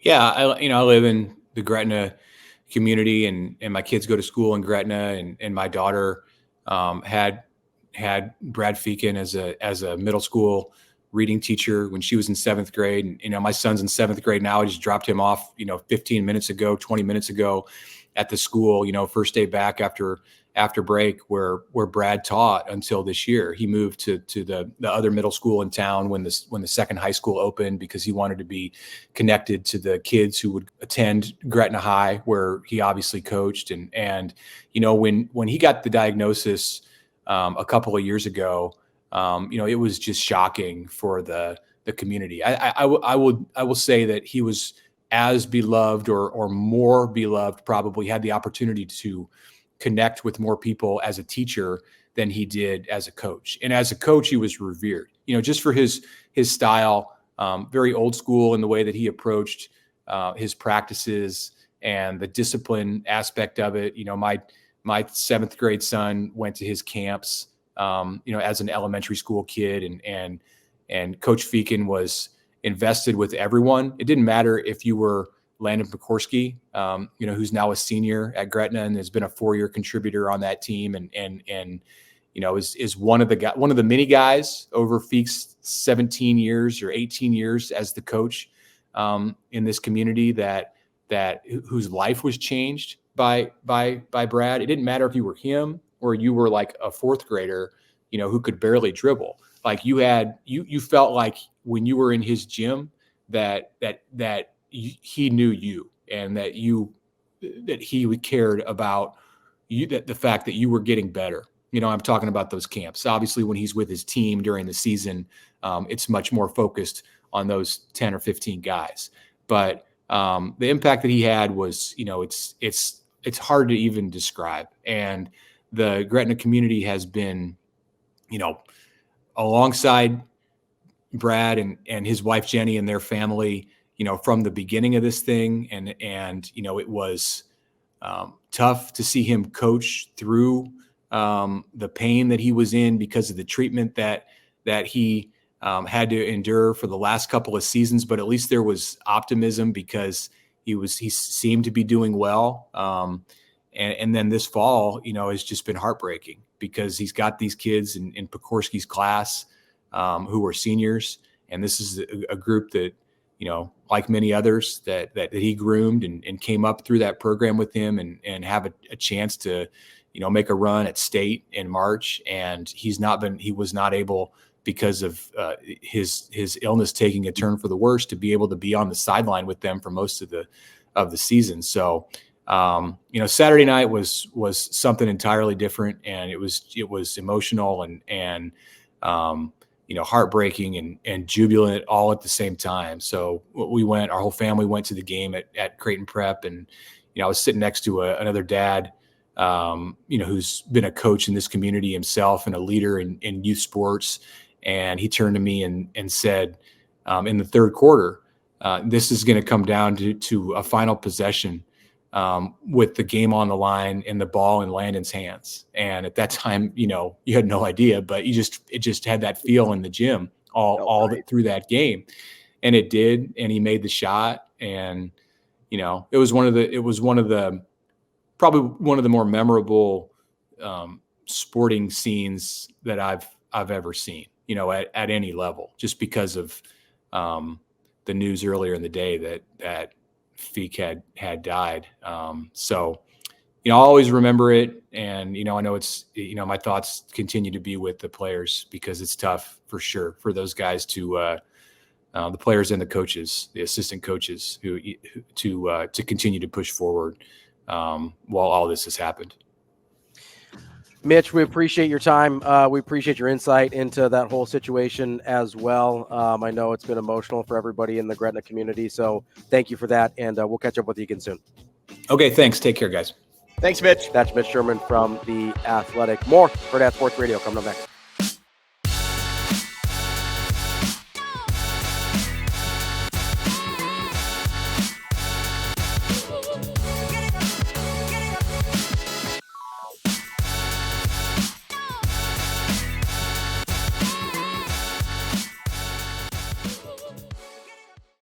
Yeah, I live in the Gretna community, and my kids go to school in Gretna, and my daughter had Brad Feeken as a middle school reading teacher when she was in seventh grade. And my son's in seventh grade now. I just dropped him off 15 minutes ago, 20 minutes ago at the school. First day back after break, where Brad taught until this year. He moved to the other middle school in town when the second high school opened, because he wanted to be connected to the kids who would attend Gretna High, where he obviously coached. And when he got the diagnosis a couple of years ago, it was just shocking for the community. I will say that he was as beloved or more beloved, probably had the opportunity to connect with more people as a teacher than he did as a coach. And as a coach, he was revered, just for his style, very old school in the way that he approached his practices and the discipline aspect of it. My seventh grade son went to his camps, as an elementary school kid, and Coach Feeken was invested with everyone. It didn't matter if you were Landon Pekorski, who's now a senior at Gretna and has been a 4-year contributor on that team, and is one of the many guys over Feek's 17 years or 18 years as the coach in this community that whose life was changed by Brad. It didn't matter if you were him or you were like a fourth grader, who could barely dribble. Like you felt like when you were in his gym that he knew you, and that he cared about you, that the fact that you were getting better. I'm talking about those camps. Obviously, when he's with his team during the season, it's much more focused on those 10 or 15 guys. But the impact that he had was, it's hard to even describe. And the Gretna community has been, alongside Brad and his wife Jenny and their family, from the beginning of this thing. And it was tough to see him coach through the pain that he was in because of the treatment that he had to endure for the last couple of seasons. But at least there was optimism because he seemed to be doing well. And then this fall, has just been heartbreaking because he's got these kids in Pekorski's class who are seniors. And this is a group that, like many others that he groomed and came up through that program with him and have a chance to, make a run at state in March. And he was not able, because of his illness taking a turn for the worse, to be able to be on the sideline with them for most of the season. So, Saturday night was something entirely different, and it was emotional and heartbreaking and jubilant all at the same time. So our whole family went to the game at Creighton Prep, and I was sitting next to another dad, who's been a coach in this community himself and a leader in youth sports. And he turned to me and said, in the third quarter, this is going to come down to a final possession with the game on the line and the ball in Landon's hands. And at that time, you had no idea, but it just had that feel in the gym all through that game. And it did. And he made the shot. And, it was probably one of the more memorable sporting scenes that I've ever seen, at any level, just because of the news earlier in the day that Feek had died. So, I'll always remember it. And, I know it's, my thoughts continue to be with the players, because it's tough for sure for those guys to, the players and the coaches, the assistant coaches to continue to push forward while all this has happened. Mitch, we appreciate your time. We appreciate your insight into that whole situation as well. I know it's been emotional for everybody in the Gretna community, so thank you for that, and we'll catch up with you again soon. Okay, thanks. Take care, guys. Thanks, Mitch. That's Mitch Sherman from The Athletic. More Hurrdat Sports Radio coming up next.